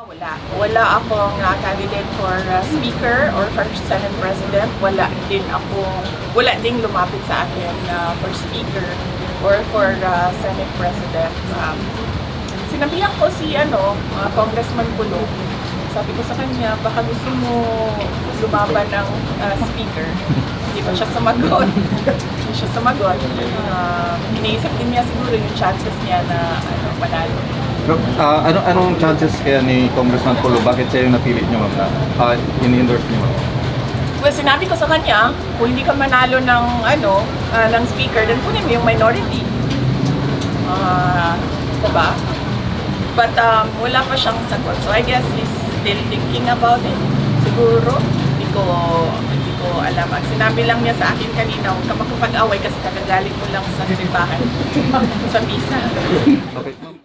Wala akong candidate for Speaker or for Senate President. Wala ding lumapit sa akin for Speaker or for Senate President. Sinabihan ko si Congressman Pulo. Sabi ko sa kanya, baka gusto mo lumaban ng Speaker. Hindi pa siya sumagot. Hindi siya sumagot. Iniisip din niya siguro yung chances niya na manalo. Anong chances kaya ni Congressman Pulo? Bakit siya yung napili niyo, ma'am, na ini-endorse niyo, ma'am? Well, sinabi ko sa kanya, kung hindi ka manalo ng speaker, then kunin mo yung minority. Diba? But wala pa siyang sagot. So I guess he's still thinking about it. Siguro, hindi ko alam. Sinabi lang niya sa akin kanina, huwag ka makapag-away kasi kagagaling mo lang sa simbahan. Sa misa. Okay, ma'am.